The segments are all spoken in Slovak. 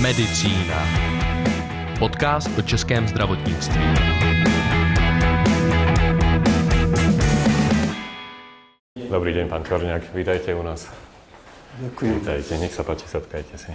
Medicína. Podcast o českém zdravotnictví. Dobrý deň, pán Korňák, vítajte u nás. Ďakujem. Vítajte, nech sa páči, sadkajte si.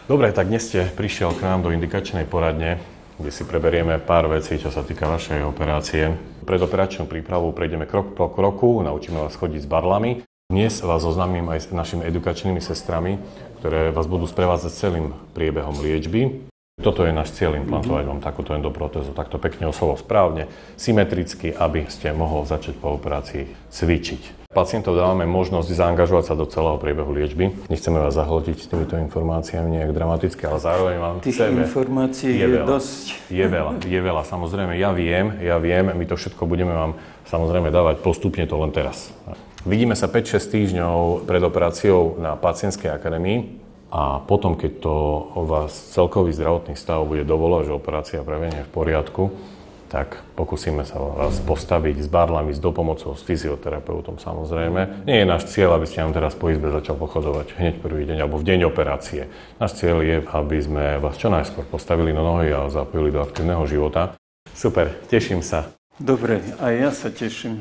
Dobre, tak dnes ste prišiel k nám do indikačnej poradne, kde si preberieme pár vecí, čo sa týka vašej operácie. Predoperačnú prípravu prejdeme krok po kroku, naučíme vás chodiť s barlami. Dnes vás oznámim aj s našimi edukačnými sestrami, ktoré vás budú sprevádzať celým priebehom liečby. Toto je náš cieľ, implantovať vám takúto endoprotézu, takto pekne osovo správne, symetricky, aby ste mohol začať po operácii cvičiť. Pacientov dávame možnosť zaangažovať sa do celého priebehu liečby. Nechceme vás zahltiť s týmito informáciami nejak dramaticky, ale zároveň vám chceme... Tých informácií je dosť. Je veľa, samozrejme, ja viem, my to všetko budeme vám samozrejme dávať postupne, to len teraz. Vidíme sa 5-6 týždňov pred operáciou na Pacientskej akadémii a potom, keď to o vás celkový zdravotný stav bude dovolovať, že operácia prebehne v poriadku, tak pokúsime sa vás postaviť s barlami, s dopomocou, s fyzioterapeutom samozrejme. Nie je náš cieľ, aby ste nám teraz po izbe začal pochodovať hneď prvý deň alebo v deň operácie. Náš cieľ je, aby sme vás čo najskôr postavili na nohy a zapojili do aktívneho života. Super, teším sa. Dobre, aj ja sa teším.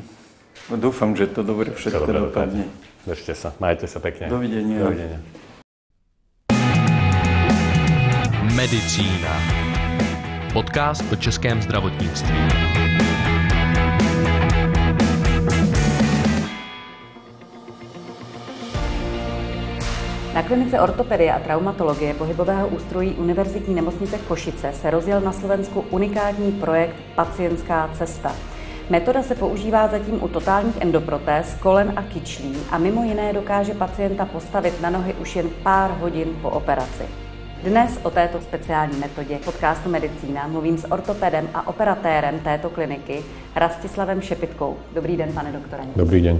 Dúfam, že to dobre všetko dopadne. Držte sa, majte sa pekne. Dovidenia. Dovidenia. Medicína. Podcast o českém zdravotnictví. Na klinice ortopedie a traumatologie pohybového ústrojí Univerzitní nemocnice Košice se rozjel na Slovensku unikátní projekt Pacientská cesta. Metoda se používá zatím u totálních endoprotéz, kolen a kyčlí a mimo jiné dokáže pacienta postavit na nohy už jen pár hodin po operaci. Dnes o této speciální metodě podcastu Medicína mluvím s ortopedem a operatérem této kliniky Rastislavem Šepitkou. Dobrý den, pane doktore. Dobrý deň.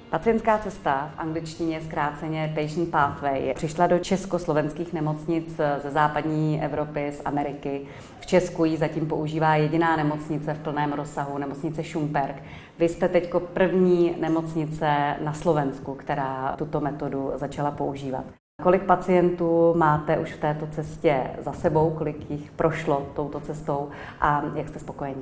Pacientská cesta, v angličtině zkráceně Patient Pathway, přišla do československých nemocnic ze západní Evropy, z Ameriky. V Česku ji zatím používá jediná nemocnice v plném rozsahu, nemocnice Šumperk. Vy jste teďko první nemocnice na Slovensku, která tuto metodu začala používat. Kolik pacientů máte už v této cestě za sebou, kolik jich prošlo touto cestou a jak jste spokojeni?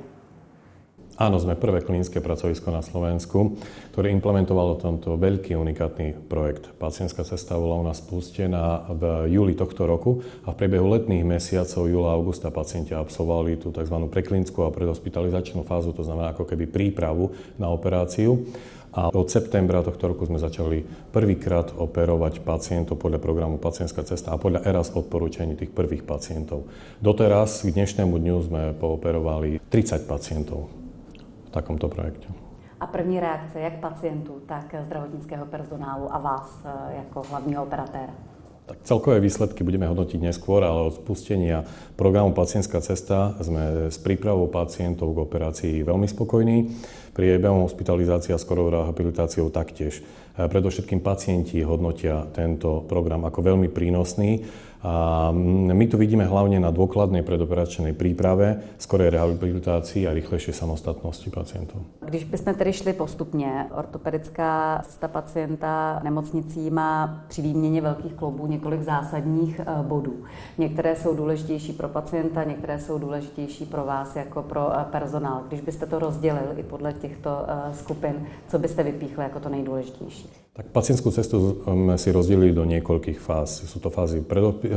Áno, sme prvé klinické pracovisko na Slovensku, ktoré implementovalo tento veľký unikátny projekt. Pacientská cesta bola u nás spustená v júli tohto roku a v priebehu letných mesiacov júla a augusta pacienti absolvovali tú tzv. Preklinickú a predhospitalizačnú fázu, to znamená ako keby prípravu na operáciu. A od septembra tohto roku sme začali prvýkrát operovať pacientov podľa programu Pacientská cesta a podľa ERAS odporúčaní tých prvých pacientov. Doteraz k dnešnému dňu sme pooperovali 30 pacientov v takomto projekte. A první reakce jak pacientů, tak zdravotnického personálu a vás jako hlavního operatéra? Tak celkové výsledky budeme hodnotiť neskôr, ale od spustenia programu Pacientská cesta sme s prípravou pacientov k operácii veľmi spokojní. Priebehom hospitalizácie a skorou rehabilitáciou taktiež. Predovšetkým pacienti hodnotia tento program ako veľmi prínosný. A my tu vidíme hlavne na dôkladnej predoperačnej príprave, skorej rehabilitácii a rýchlejšej samostatnosti pacientov. Když bychom tedy šli postupně, ortopedická cesta pacienta nemocnicí má při výměně velkých kloubů několik zásadních bodů. Některé jsou důležitější pro pacienta, některé jsou důležitější pro vás jako pro personál. Když byste to rozdělil i podle těchto skupin, co byste vypíchli jako to nejdůležitější? Tak pacientskú cestu sme si rozdelili do niekoľkých fáz. Sú to fázy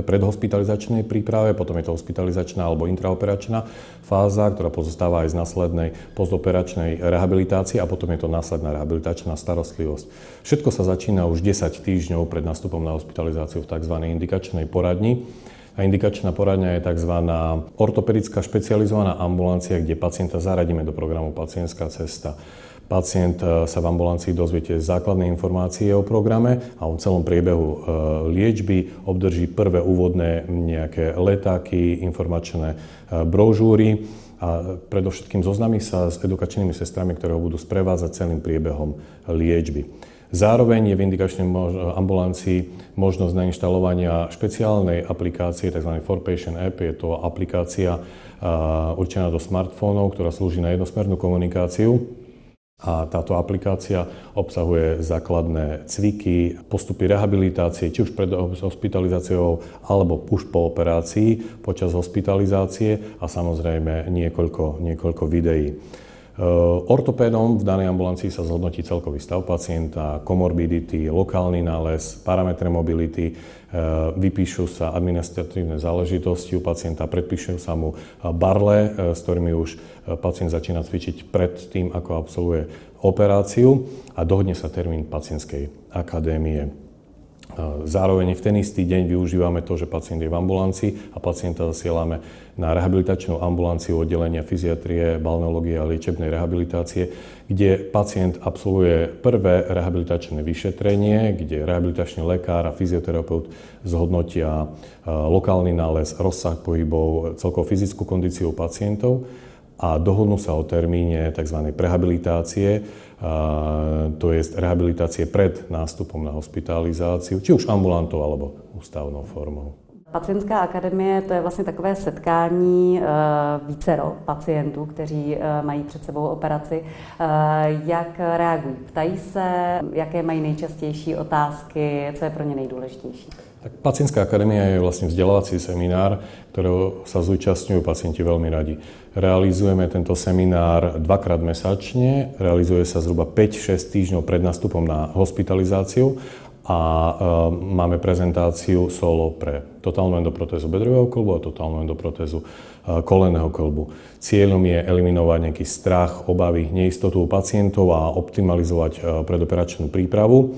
predhospitalizačnej príprave, potom je to hospitalizačná alebo intraoperačná fáza, ktorá pozostáva aj z následnej postoperačnej rehabilitácie a potom je to následná rehabilitačná starostlivosť. Všetko sa začína už 10 týždňov pred nástupom na hospitalizáciu v tzv. Indikačnej poradni. A indikačná poradňa je tzv. Ortopedická špecializovaná ambulancia, kde pacienta zaradíme do programu Pacientská cesta. Pacient sa v ambulancii dozviete základné informácie o programe a o celom priebehu liečby, obdrží prvé úvodné nejaké letáky, informačné brožúry a predovšetkým zoznámi sa s edukačnými sestrami, ktoré ho budú sprevádzať celým priebehom liečby. Zároveň je v indikačnej ambulancii možnosť nainštalovania špeciálnej aplikácie, tzv. For Patient App. Je to aplikácia určená do smartfónov, ktorá slúži na jednosmernú komunikáciu. A táto aplikácia obsahuje základné cviky, postupy rehabilitácie, či už pred hospitalizáciou, alebo už po operácii, počas hospitalizácie a samozrejme niekoľko videí. Ortopédom v danej ambulancii sa zhodnotí celkový stav pacienta, komorbidity, lokálny nález, parametre mobility, vypíšu sa administratívne záležitosti u pacienta, predpíšu sa mu barle, s ktorými už pacient začína cvičiť pred tým, ako absolvuje operáciu a dohodne sa termín pacientskej akadémie. Zároveň v ten istý deň využívame to, že pacient je v ambulancii a pacienta zasielame na rehabilitačnú ambulanciu oddelenia fyziatrie, balneológie a liečebnej rehabilitácie, kde pacient absolvuje prvé rehabilitačné vyšetrenie, kde rehabilitačný lekár a fyzioterapeut zhodnotia lokálny nález, rozsah pohybov, celkovú fyzickú kondíciu pacientov a dohodnú sa o termíne tzv. Prehabilitácie, to je rehabilitácie pred nástupom na hospitalizáciu, či už ambulantou alebo ústavnou formou. Pacientská akademie, to je vlastně takové setkání vícero pacientů, kteří mají před sebou operaci. Jak reagují? Ptají se, jaké mají nejčastější otázky, co je pro ně nejdůležitější? Tak Pacientská akadémia je vlastne vzdelávací seminár, ktorého sa zúčastňujú pacienti veľmi radi. Realizujeme tento seminár 2-krát mesačne, realizuje sa zhruba 5-6 týždňov pred nástupom na hospitalizáciu a máme prezentáciu solo pre totálnu endoprotézu bedrového kĺbu a totálnu endoprotézu kolenného kĺbu. Cieľom je eliminovať nejaký strach, obavy, neistotu u pacientov a optimalizovať predoperačnú prípravu.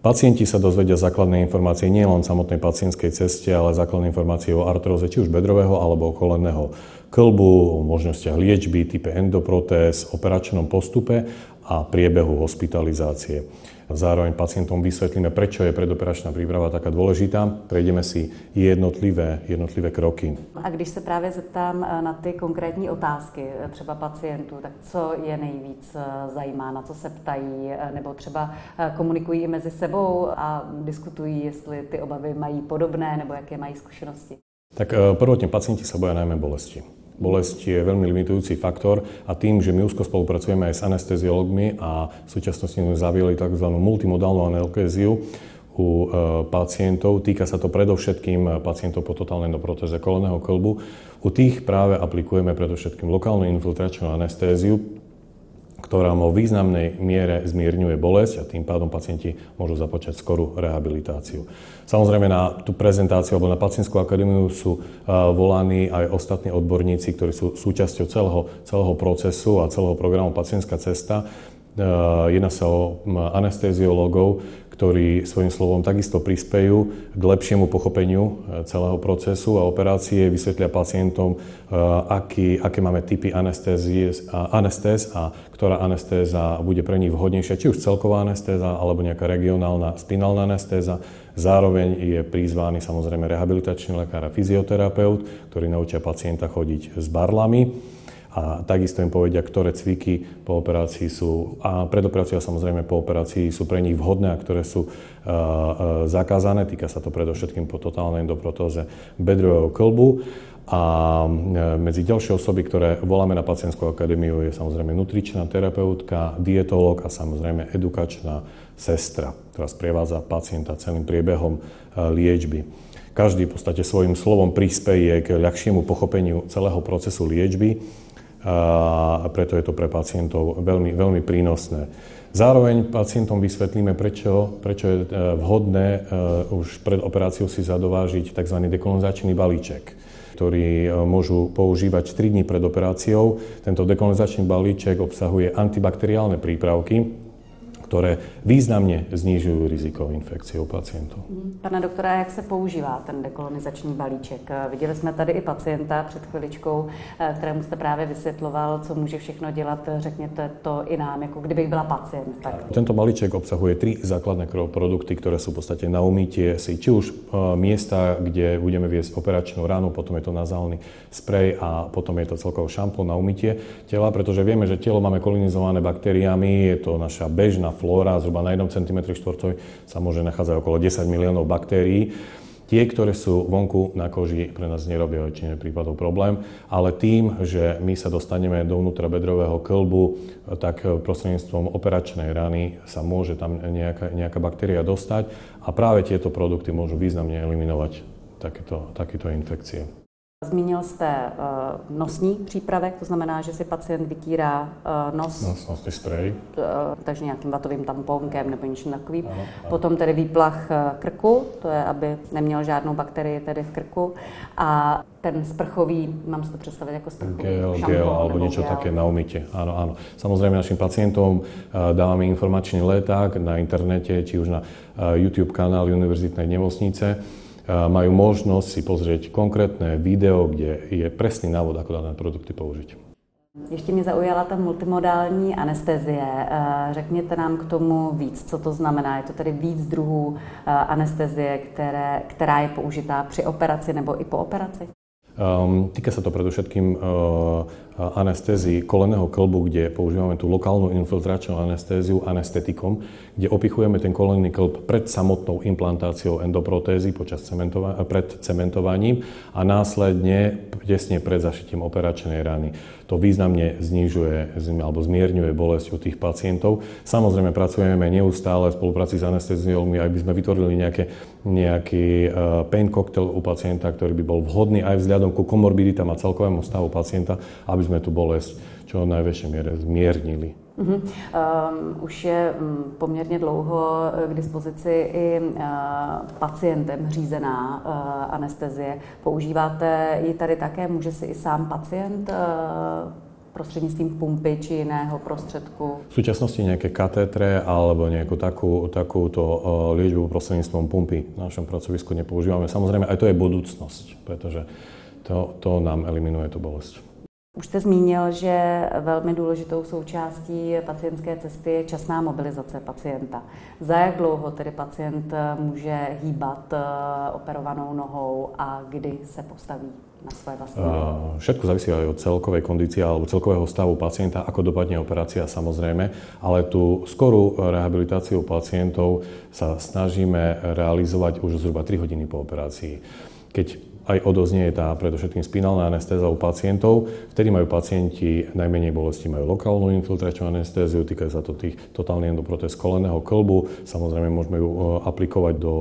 Pacienti sa dozvedia základné informácie nie len o samotnej pacientskej ceste, ale základné informácie o artróze či už bedrového alebo kolenného kĺbu, o možnostiach liečby, type endoprotéz, operačnom postupe a priebehu hospitalizácie. Zároveň pacientom vysvetlíme, prečo je predoperačná príprava taká dôležitá. Prejdeme si jednotlivé kroky. A když se právě zeptám na ty konkrétní otázky třeba pacientů, tak co je nejvíc zajímá, na co se ptají, nebo třeba komunikují i mezi sebou a diskutují, jestli ty obavy mají podobné, nebo jaké mají zkušenosti? Tak prvotne pacienti sa boja najmä bolesti. Bolesť je veľmi limitujúci faktor a tým, že my úzko spolupracujeme aj s anesteziológmi a v súčasnosti sme zaviedli tzv. Multimodálnu analgéziu u pacientov. Týka sa to predovšetkým pacientov po totálnej endoprotéze kolenného kĺbu. U tých práve aplikujeme predovšetkým lokálnu infiltračnú anestéziu, ktorá vo významnej miere zmierňuje bolesť a tým pádom pacienti môžu započať skorú rehabilitáciu. Samozrejme na tú prezentáciu alebo na Pacientskú akadémiu sú volaní aj ostatní odborníci, ktorí sú súčasťou celého procesu a celého programu Pacientská cesta. Jedná sa o anestéziológov, ktorí svojím slovom takisto prispejú k lepšiemu pochopeniu celého procesu a operácie, vysvetlia pacientom, aké máme typy anestéz a ktorá anestéza bude pre nich vhodnejšia, či už celková anestéza alebo nejaká regionálna spinálna anestéza. Zároveň je prizvaný samozrejme rehabilitačný lekár a fyzioterapeut, ktorí naučia pacienta chodiť s barlami. A takisto im povedia, ktoré cviky po operácii sú, a pred operáciou a samozrejme po operácii sú pre nich vhodné a ktoré sú zakázané. Týka sa to predovšetkým po totálnej endoprotóze bedrového kĺbu. A medzi ďalšie osoby, ktoré voláme na Pacientskú akadémiu, je samozrejme nutričná terapeutka, dietológ a samozrejme edukačná sestra, ktorá sprevádza pacienta celým priebehom liečby. Každý v podstate svojím slovom prispeje k ľahšiemu pochopeniu celého procesu liečby a preto je to pre pacientov veľmi, veľmi prínosné. Zároveň pacientom vysvetlíme, prečo je vhodné už pred operáciou si zadovážiť tzv. Dekolonizačný balíček, ktorý môžu používať 3 dní pred operáciou. Tento dekolonizačný balíček obsahuje antibakteriálne prípravky, ktoré významne znižujú riziko infekcie u pacientů. Pane doktore, jak se používá ten dekolonizační balíček? Viděli jsme tady i pacienta před chviličkou, kterému jste právě vysvětloval, co může všechno dělat. Řekněte to i nám, jako kdybych byla pacient. Tak. Tento balíček obsahuje 3 základné produkty, ktoré sú v podstate na umytie si, či už miesta, kde budeme viesť operačnú ránu, potom je to nazálny sprej a potom je to celkovo šampón na umytie tela, pretože vieme, že telo máme kolonizované baktériami, je to naša bežná flóra, zhruba na 1 cm štvorcový sa môže nachádzať okolo 10 miliónov baktérií. Tie, ktoré sú vonku na koži, pre nás nerobia väčšine prípadov problém, ale tým, že my sa dostaneme dovnútra bedrového kĺbu, tak prostredníctvom operačnej rany sa môže tam nejaká baktéria dostať a práve tieto produkty môžu významne eliminovať takéto infekcie. Zmínil jste nosní přípravek, to znamená, že si pacient vytírá nos. Nosný sprej. Takže nějakým vatovým tamponkem nebo něčím takovým. Ano. Potom tedy výplach krku, to je, aby neměl žádnou bakterii tedy v krku. A ten sprchový, mám si to představit jako sprchový gel alebo niečo také na umytie. Áno. Samozrejme našim pacientom dávame informačný leták na internete, či už na YouTube kanály Univerzitnej nemocnice. Majú možnosť si pozrieť konkrétne video, kde je presný návod, ako dané produkty použiť. Ještě mě zaujala ta multimodální anestezie. Řekněte nám k tomu víc, co to znamená. Je to tedy víc druhů anestezie, která je použitá při operaci nebo i po operaci? Týka sa to predovšetkým anestézii kolenného kĺbu, kde používame tú lokálnu infiltračnú anestéziu anestetikom, kde opichujeme ten kolenný kĺb pred samotnou implantáciou endoprotézy pred cementovaním a následne tesne pred zašitím operačnej rany. To významne znižuje alebo zmierňuje bolesť u tých pacientov. Samozrejme pracujeme neustále v spolupráci s anesteziologmi, aby sme vytvorili nejaký pain cocktail u pacienta, ktorý by bol vhodný aj vzhľadom ku komorbiditám a celkovému stavu pacienta, aby sme tú bolesť čo v najväčšej miere zmiernili. Už je poměrně dlouho k dispozici i pacientem řízená anestezie. Používáte ji tady také? Může si i sám pacient prostřednictvím pumpy či jiného prostředku? V súčasnosti nejaké katétre alebo nejakú takúto liečbu prostredníctvom pumpy na našom pracovisku nepoužívame. Samozrejme, aj to je budúcnosť, pretože to nám eliminuje tú bolesť. Už jste zmínil, že velmi důležitou součástí pacientské cesty je časná mobilizace pacienta. Za jak dlouho tedy pacient může hýbat operovanou nohou a kdy se postaví na svoje vlastní nohy? Všetko závisí aj od celkovej kondície alebo celkového stavu pacienta, ako dopadne operácia samozrejme, ale tú skorú rehabilitáciu pacientov sa snažíme realizovať už zhruba 3 hodiny po operácii. Keď aj odoznie tá predovšetkým spinálna anestéza u pacientov, vtedy majú pacienti najmenej bolesti, majú lokálnu infiltračnú anestéziu, týkajú sa to tých totálnych endoprotéz kolenného kĺbu. Samozrejme môžeme ju aplikovať do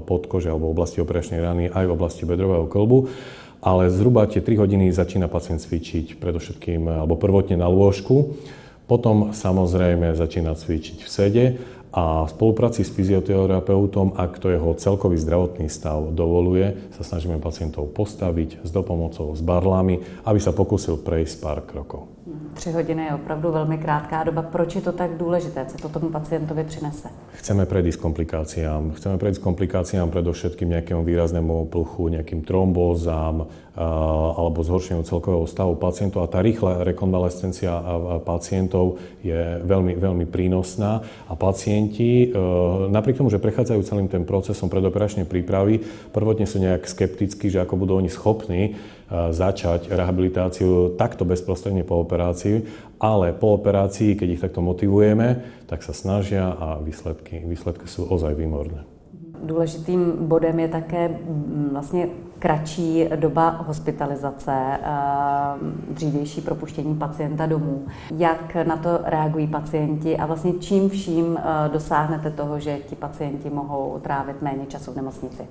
podkože alebo oblasti operačnej rany aj v oblasti bedrového kĺbu. Ale zhruba tie 3 hodiny začína pacient cvičiť predovšetkým alebo prvotne na lôžku. Potom samozrejme začína cvičiť v sede a v spolupráci s fyzioterapeutom, ak to jeho celkový zdravotný stav dovoluje, sa snažíme pacientov postaviť s dopomocou, s barlami, aby sa pokúsil prejsť pár krokov. 3 hodiny je opravdu velmi krátká doba. Proč je to tak důležité? Co to tomu pacientovi přinese? Chceme predísť komplikáciám. Chceme predísť komplikáciám predovšetkým nejakému výraznému pluchu, nejakým trombózám alebo zhoršeniu celkového stavu pacientov. A tá rýchla rekonvalescencia pacientov je veľmi, veľmi prínosná. A pacienti, napriek tomu, že prechádzajú celým tým procesom predoperačnej prípravy, prvotne sú nejak skeptickí, že ako budú oni schopní začať rehabilitáciu takto bezprostredne po operácii, ale po operácii, keď ich takto motivujeme, tak sa snažia a výsledky sú ozaj výborné. Důležitým bodem je také vlastně kratší doba hospitalizace, dřívější propuštění pacienta domů. Jak na to reagují pacienti a vlastně čím vším dosáhnete toho, že ti pacienti mohou trávit méně času v nemocnici?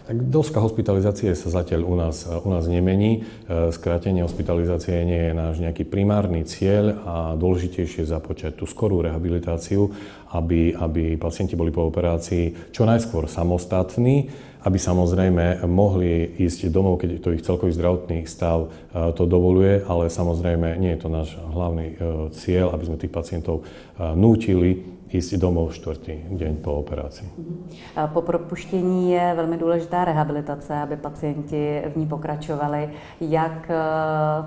Tak dĺžka hospitalizácie sa zatiaľ u nás nemení. Skrátenie hospitalizácie nie je náš nejaký primárny cieľ a dôležitejšie započať tú skorú rehabilitáciu, aby pacienti boli po operácii čo najskôr samostatní, aby samozrejme mohli ísť domov, keď to ich celkový zdravotný stav to dovoluje, ale samozrejme nie je to náš hlavný cieľ, aby sme tých pacientov nútili ísť domov 4. deň po operácii. Po propuštění je velmi důležitá rehabilitace, aby pacienti v ní pokračovali. Jak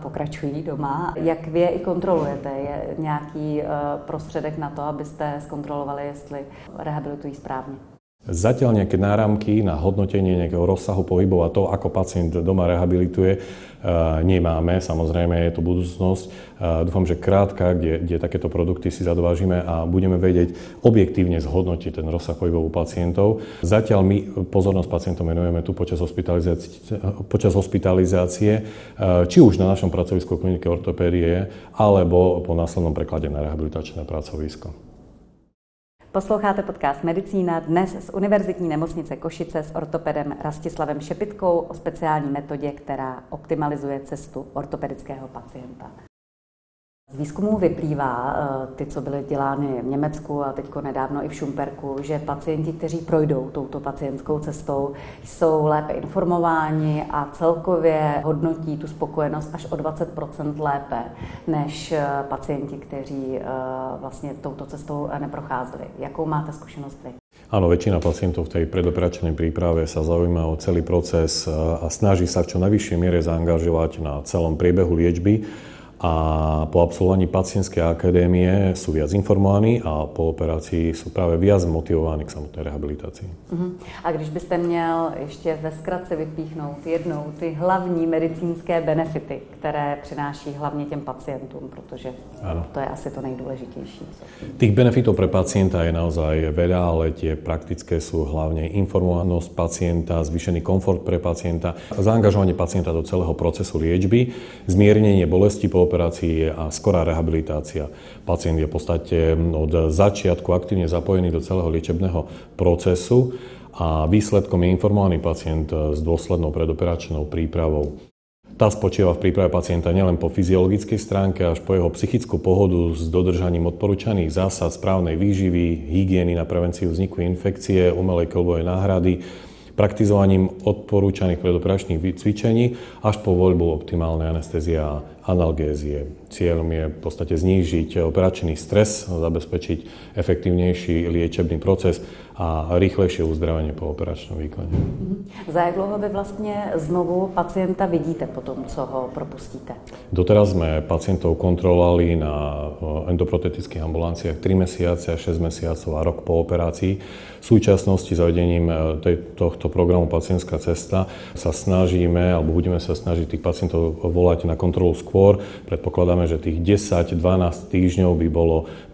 pokračují doma? Jak vy je i kontrolujete? Je nějaký prostředek na to, abyste zkontrolovali, jestli rehabilitují správně? Zatiaľ nejaké náramky na hodnotenie nejakého rozsahu pohybov a to, ako pacient doma rehabilituje, nemáme. Samozrejme, je to budúcnosť. Dúfam, že krátka, kde takéto produkty si zadovážime a budeme vedieť objektívne zhodnotiť ten rozsah pohybov u pacientov. Zatiaľ my pozornosť pacientom venujeme tu počas hospitalizácie, či už na našom pracovisku klinike ortopédie, alebo po následnom preklade na rehabilitačné pracovisko. Posloucháte podcast Medicína dnes z Univerzitní nemocnice Košice s ortopedem Rastislavem Šepitkou o speciální metodě, která optimalizuje cestu ortopedického pacienta. Z výzkumů vyplývá, ty, co byly dělány v Německu a teďko nedávno i v Šumperku, že pacienti, kteří projdou touto pacientskou cestou, jsou lépe informováni a celkově hodnotí tu spokojenost až o 20% lépe než pacienti, kteří vlastně touto cestou neprocházeli. Jakou máte zkušenost vy? Áno, väčšina pacientov v tej predoperačnej príprave sa zaujíma o celý proces a snaží sa v čo najvyššej miere zaangažovať na celom priebehu liečby. A po absolvovaní pacientskej akadémie sú viac informovaní a po operácii sú práve viac motivovaní k samotnej rehabilitácii. A když byste měl ještě ve zkratce vypíchnout jednou ty hlavní medicínské benefity, které přináší hlavně těm pacientům, protože to je asi to nejdůležitější. Tých benefitov pre pacienta je naozaj veľa, ale tie praktické sú hlavne informovanosť pacienta, zvýšený komfort pre pacienta, zaangažovanie pacienta do celého procesu liečby, zmiernenie bolesti po operácii a skorá rehabilitácia. Pacient je v podstate od začiatku aktívne zapojený do celého liečebného procesu a výsledkom je informovaný pacient s dôslednou predoperačnou prípravou. Tá spočíva v príprave pacienta nielen po fyziologickej stránke, až po jeho psychickú pohodu s dodržaním odporúčaných zásad správnej výživy, hygieny na prevenciu vzniku infekcie, umelej kĺbovej náhrady, praktizovaním odporúčaných predoperačných cvičení až po voľbu optimálnej anestézie a analgézie. Cieľom je v podstate znížiť operačný stres, zabezpečiť efektívnejší liečebný proces a rýchlejšie uzdravenie po operačnom výkone. Za jak dlouho vy vlastne znovu pacienta vidíte po tom, co ho propustíte? Doteraz sme pacientov kontrolovali na endoprotetických ambulanciách 3 mesiace, 6 mesiacov a rok po operácii. V súčasnosti zavedením tohto programu Pacientská cesta sa snažíme, alebo budeme sa snažiť tých pacientov volať na kontrolu skôr. Predpokladáme, že tých 10-12 týždňov by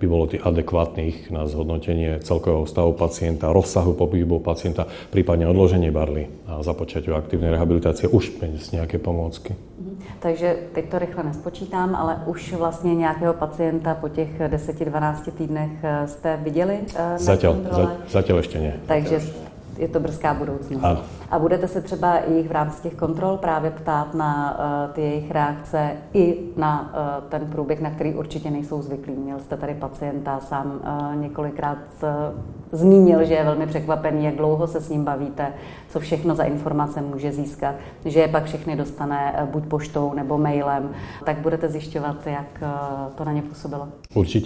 bolo tých adekvátnych na zhodnotenie celkového stavu pacienta, rozsahu pohybov pacienta, prípadne odloženie barly a započatie aktívnej rehabilitácie už bez nejaké pomôcky. Takže teď to rychle nespočítám, ale už vlastně nějakého pacienta po těch 10-12 týdnech jste viděli? Zatiaľ ešte nie. Takže je to brzká budoucnost. Ano. A budete se třeba i v rámci těch kontrol právě ptát na ty jejich reakce i na ten průběh, na který určitě nejsou zvyklí. Měl jste tady pacienta, sám několikrát zmínil, že je velmi překvapený, jak dlouho se s ním bavíte, co všechno za informace může získat, že je pak všechny dostane buď poštou nebo mailem. Tak budete zjišťovat, jak to na ně působilo?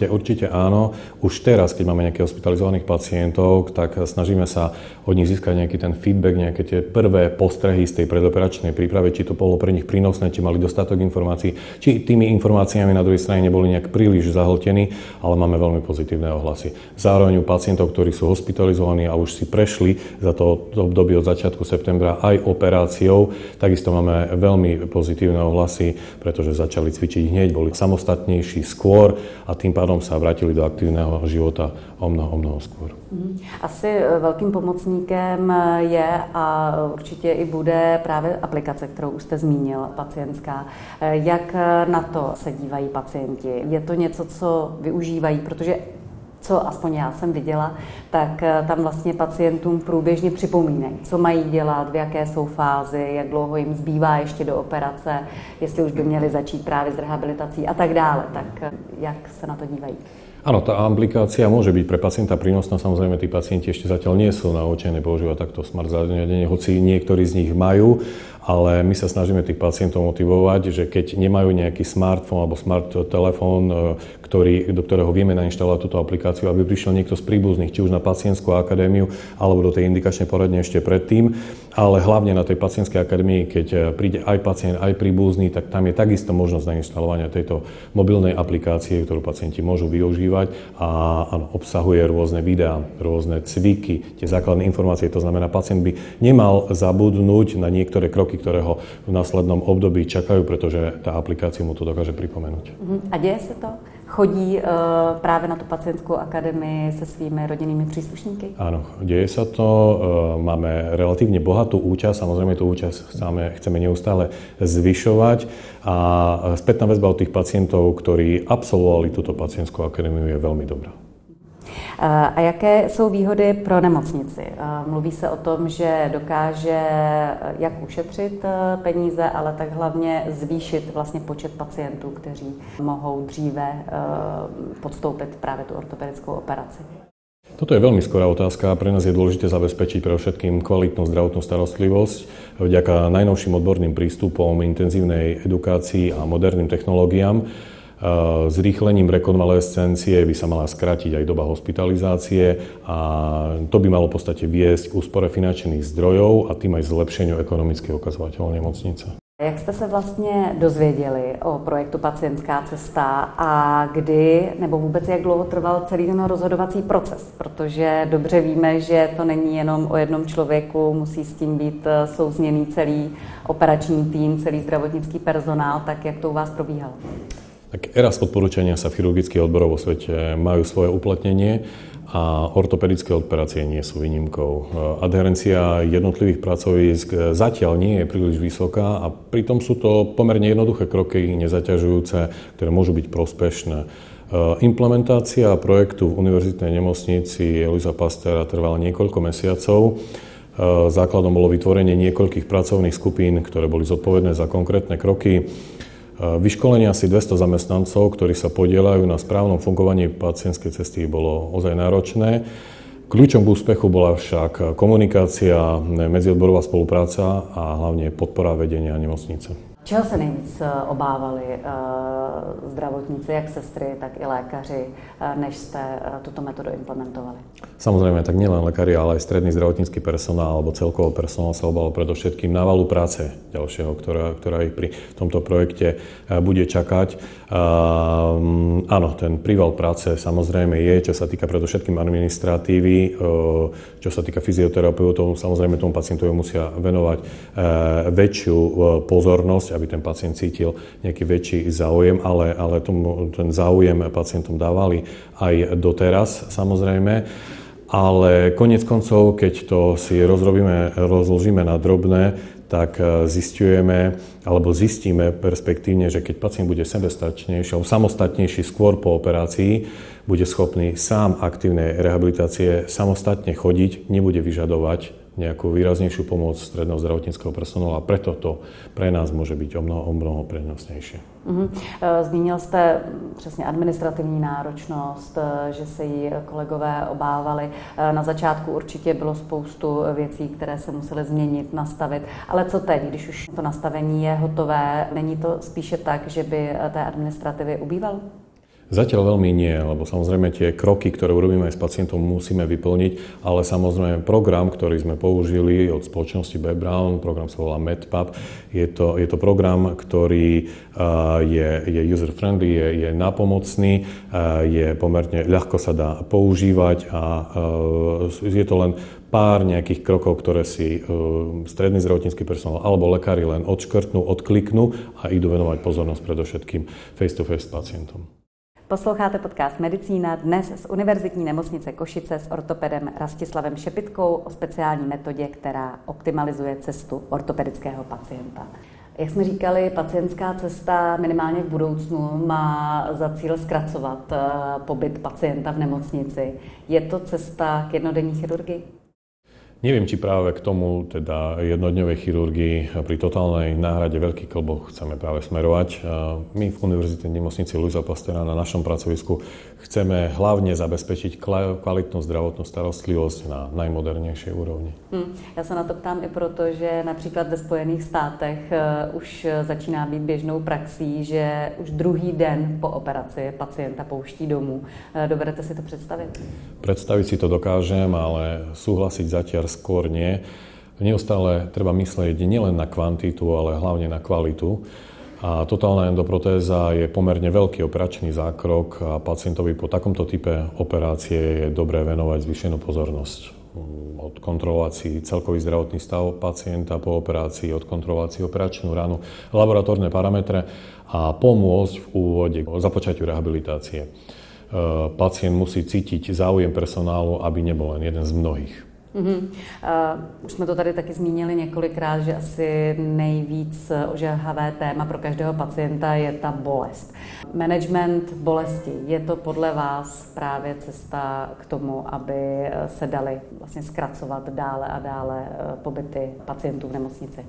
Určite áno. Už teraz, keď máme nejakých hospitalizovaných pacientov, tak snažíme sa od nich získať nejaký ten feedback, nejaké tie prvé postrehy z tej predoperačnej príprave, či to bolo pre nich prínosné, či mali dostatok informácií, či tými informáciami na druhej strane neboli nejak príliš zahltení, ale máme veľmi pozitívne ohlasy. Zároveň u pacientov, ktorí sú hospitalizovaní a už si prešli za to obdobie od začiatku septembra aj operáciou, takisto máme veľmi pozitívne ohlasy, pretože začali cvičiť hneď, boli samostatnejší skôr a tým pádom sa vrátili do aktívneho života o mnoho skôr. Asi velkým pomocníkem je a určitě i bude právě aplikace, kterou už jste zmínil, pacientská. Jak na to se dívají pacienti? Je to něco, co využívají, protože co aspoň já jsem viděla, tak tam vlastně pacientům průběžně připomínají, co mají dělat, v jaké jsou fázi, jak dlouho jim zbývá ještě do operace, jestli už by měli začít právě s rehabilitací a tak dále. Tak jak se na to dívají? Áno, tá aplikácia môže byť pre pacienta prínosná, samozrejme tí pacienti ešte zatiaľ nie sú naučení používať takto smart zariadenie, hoci niektorí z nich majú, ale my sa snažíme tých pacientov motivovať, že keď nemajú nejaký smartfón alebo smart telefón, do ktorého vieme nainštalovať túto aplikáciu, aby prišiel niekto z príbuzných, či už na pacientskú akadémiu alebo do tej indikačnej poradne ešte predtým, Ale hlavne na tej pacientskej akadémii, keď príde aj pacient, aj príbuzný, tak tam je takisto možnosť nainštalovania tejto mobilnej aplikácie, ktorú pacienti môžu využívať a áno, obsahuje rôzne videá, rôzne cviky, tie základné informácie. To znamená, pacient by nemal zabudnúť na niektoré kroky, ktoré ho v následnom období čakajú, pretože tá aplikácia mu to dokáže pripomenúť. A deje sa to? Chodí práve na tú pacientskú akadémii se svými rodinnými príslušníky? Áno, deje sa to. Máme relatívne bohatú účasť, samozrejme tú účasť chceme neustále zvyšovať a spätná väzba od tých pacientov, ktorí absolvovali túto pacientskú akadémiu, je veľmi dobrá. A jaké jsou výhody pro nemocnici? Mluví se o tom, že dokáže jak ušetřit peníze, ale tak hlavně zvýšit vlastně počet pacientů, kteří mohou dříve podstoupit právě tu ortopedickou operaci. Toto je veľmi skorá otázka. Pre nás je dôležité zabezpečiť pre všetkým kvalitnú zdravotnú starostlivosť. Vďaka najnovším odborným prístupom, intenzívnej edukácii a moderným technológiám zrýchlením rekonvalescencie by sa mala skrátiť aj doba hospitalizácie a to by malo v podstate viesť k úspore finančných zdrojov a tým aj zlepšeniu ekonomických ukazovateľov nemocnice. Jak jste se vlastně dozvěděli o projektu Pacientská cesta a kdy, nebo vůbec jak dlouho trval celý ten rozhodovací proces? Protože dobře víme, že to není jenom o jednom člověku, musí s tím být souzněný celý operační tým, celý zdravotnický personál, tak jak to u vás probíhalo? Tak ERAS odporúčania sa v chirurgických odboroch vo svete majú svoje uplatnenie a ortopedické operácie nie sú výnimkou. Adherencia jednotlivých pracovísk zatiaľ nie je príliš vysoká a pritom sú to pomerne jednoduché kroky, nezaťažujúce, ktoré môžu byť prospešné. Implementácia projektu v univerzitnej nemocnici Aloisa Pasteura trvala niekoľko mesiacov. Základom bolo vytvorenie niekoľkých pracovných skupín, ktoré boli zodpovedné za konkrétne kroky. Vyškolenie asi 200 zamestnancov, ktorí sa podieľajú na správnom fungovaní pacientskej cesty, bolo ozaj náročné. Kľúčom k úspechu bola však komunikácia, medziodborová spolupráca a hlavne podpora vedenia nemocnice. Čeho se nejvíc obávali zdravotníci, jak sestry, tak i lékaři, než jste tuto metodu implementovali? Samozrejme, tak nielen lekári, ale aj stredný zdravotnícky personál alebo celkovo personál sa obával predovšetkým návalu práce ďalšieho, ktorá ich pri tomto projekte bude čakať. Áno, ten príval práce samozrejme je, čo sa týka predovšetkým administratívy, čo sa týka fyzioterapeutov, samozrejme tomu pacientovi musia venovať väčšiu pozornosť, aby ten pacient cítil nejaký väčší záujem, ale ten záujem pacientom dávali aj doteraz, samozrejme. Ale koniec koncov, keď to si rozložíme na drobné, tak zistíme perspektívne, že keď pacient bude sebestačnejší alebo samostatnejší skôr po operácii, bude schopný sám aktívnej rehabilitácie samostatne chodiť, nebude vyžadovať nejakú výraznejšiu pomoc stredného zdravotníckeho personálu a preto to pre nás môže byť o mnoho prednostnejšie. Zmínil jste přesně administrativní náročnost, že se jí kolegové obávali. Na začátku určitě bylo spoustu věcí, které se musely změnit, nastavit. Ale co teď, když už to nastavení je hotové, není to spíše tak, že by té administrativy ubývalo? Zatiaľ veľmi nie, lebo samozrejme tie kroky, ktoré urobíme aj s pacientom, musíme vyplniť, ale samozrejme program, ktorý sme použili od spoločnosti B. Braun, program sa volá MedPub, je to program, ktorý je user-friendly, je nápomocný, je pomerne ľahko sa dá používať a je to len pár nejakých krokov, ktoré si stredný zdravotnícky personál alebo lekári len odškrtnú, odkliknú a idú venovať pozornosť predovšetkým face-to-face s pacientom. Posloucháte podcast Medicína, dnes z Univerzitní nemocnice Košice s ortopedem Rastislavem Šepitkou o speciální metodě, která optimalizuje cestu ortopedického pacienta. Jak jsme říkali, pacientská cesta minimálně v budoucnu má za cíl zkracovat pobyt pacienta v nemocnici. Je to cesta k jednodenní chirurgii? Neviem, či práve k tomu, teda jednodňovej chirurgii pri totálnej náhrade veľkých klboch chceme práve smerovať. My v Univerzitnej nemocnici Aloisa Pasteura na našom pracovisku chceme hlavne zabezpečiť kvalitnú zdravotnú starostlivosť na najmodernejšej úrovni. Já se na to ptám i proto, že například ve Spojených státech už začíná být běžnou praxí, že už druhý den po operaci pacienta pouští domů. Dovedete si to představit? Predstaviť si to dokážem, ale súhlasiť zatiaľ skôr nie. neustále treba myslieť nielen na kvantitu, ale hlavne na kvalitu. A totálna endoprotéza je pomerne veľký operačný zákrok a pacientovi po takomto type operácie je dobré venovať zvýšenú pozornosť. Odkontrolovať si celkový zdravotný stav pacienta po operácii, odkontrolovať si operačnú ranu, laboratórne parametre a pomôcť v úvode započatiu rehabilitácie. Pacient musí cítiť záujem personálu, aby nebol len jeden z mnohých. Už jsme to tady taky zmínili několikrát, že asi nejvíc ožehavé téma pro každého pacienta je ta bolest. Management bolesti, je to podle vás právě cesta k tomu, aby se daly vlastně zkracovat dále a dále pobyty pacientů v nemocnici?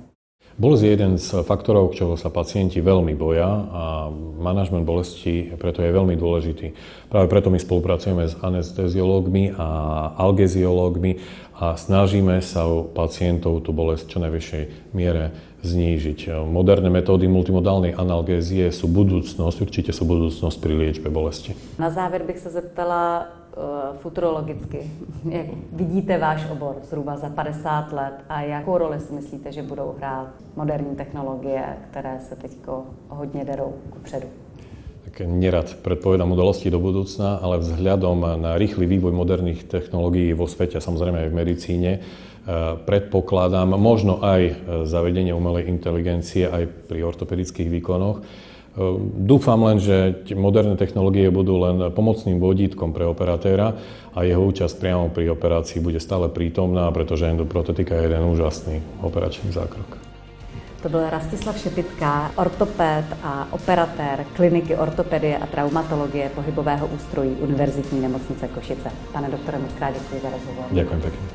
Bolesť je jeden z faktorov, čoho sa pacienti veľmi boja a manažment bolesti preto je veľmi dôležitý. Práve preto my spolupracujeme s anesteziológmi a algeziológmi a snažíme sa u pacientov tú bolesť čo najvyššej miere znížiť. Moderné metódy multimodálnej analgézie sú budúcnosť, určite sú budúcnosť pri liečbe bolesti. Na závěr bych se zeptala futurologicky. Jak vidíte váš obor zhruba za 50 let a jakou roli si myslíte, že budou hrát moderní technologie, které se teď hodně derou kupředu? Tak nerad predpovedám udalosti do budúcna, ale vzhľadom na rýchly vývoj moderných technológií vo svete, samozrejme aj v medicíne, predpokladám možno aj zavedenie umelej inteligencie aj pri ortopedických výkonoch. Dúfam len, že moderné technológie budú len pomocným vodítkom pre operatéra a jeho účasť priamo pri operácii bude stále prítomná, pretože endoprotetika je jeden úžasný operačný zákrok. To byl Rastislav Šepitka, ortoped a operatér kliniky ortopedie a traumatologie pohybového ústrojí Univerzitní nemocnice Košice. Pane doktore, moc krát děkuji za rozhovor. Ďakujem pekne.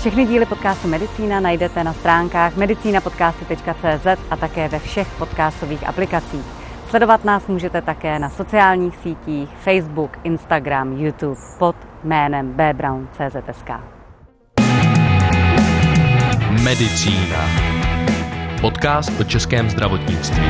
Všechny díly podcastu Medicína najdete na stránkách medicinapodcasty.cz a také ve všech podcastových aplikacích. Sledovat nás můžete také na sociálních sítích Facebook, Instagram, YouTube pod jménem bbrown.cz.sk. Medicína. Podcast o českém zdravotnictví.